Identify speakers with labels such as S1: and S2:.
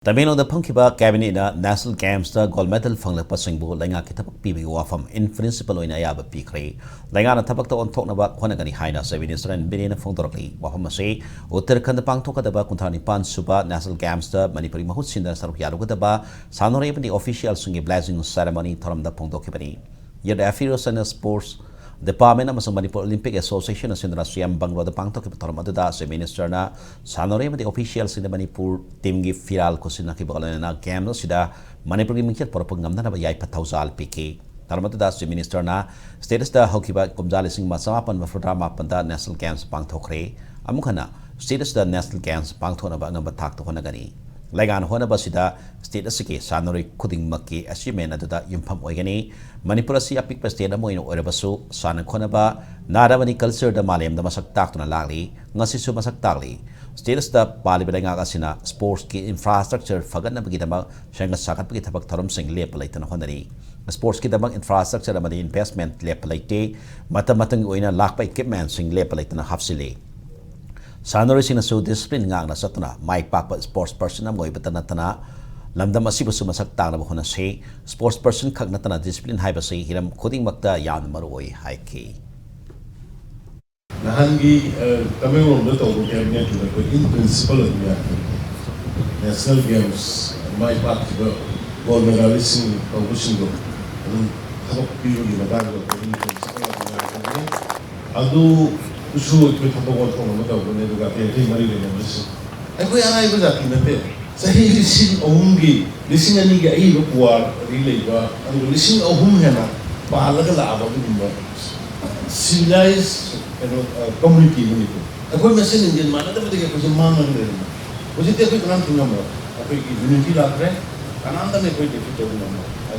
S1: Tamino the Punkiba Cabinet National Games the gold medal Fangla Pasingbo, Langa Kitap Pibi Wafam in principle in Ayaba Pikri, Langana Tabakta on Toknaba, Honagani Haina, Minister and Billion Fondorli, Wafamase, Uterkan the Pangtoka the Bakuntani Pan Suba, National Games the Manipuri Mahutsin the Sarukadaba, Sanore the official Sungi blessing ceremony, Toram the Pongdokibani. Yet the Affairs and Sports Department of Manipur Olympic Association as in Rasiam Bangla the Pangtok Tormada, the minister na Sanore the officials in the Manipur team give Firal Kosinaki Bolana Gamno Sida Manipur Miket Propagam Yai Patausal PK. Tarmada, the minister na status the Hokiba Gomzalising Masapan Maframa Panda National Games Pangtokre, Amukana, status the National Games Pangtona Bangamba Tak to Honagani. Lagan Honabasida, status Sanori Kuding Maki, achievement at the Yumpam Oigani, Manipurasi Apik Pastena in Orebasu, Sana Konaba, Nadavani culture the Malim, the Masak Taktuna Lali, Nasisu Masak Tali, status the Palibangasina, sports infrastructure, Fagana Bagitama, Shanga Sakat Pitabak Torum Sing Lepalaitan Honari, sports Kitabak infrastructure, the investment Lepalite, Matamatang Uina Lakpa equipment sing Lepalaitan Hafsili. Sanori sinasu discipline nga na satuna Mike Papa sports person na moy batanatana lamdam asibu sumasak tang na bahuna se sports person khak natana discipline hai ba se hiram khuding makta yan maroi hai ki
S2: nahangi kamero do to cabinet na ko in principle ya national games Mike Papa gold medalist competition do thok piru ni madal do in principle ya adu usu ko thapon ko mo taw ne duga pe thi mari le nes ai ko ara iba jati na pe sahi lising ohumgi lising ani ga ai lo puar ri le ba anu lising ohum hena ba la ga la ba ni ba civilized community ni ko ai ko mesen indian mana ta de ko man man le ko jite ko kan tu na mo ko ki unity la kre kananda me ko de ko to na mo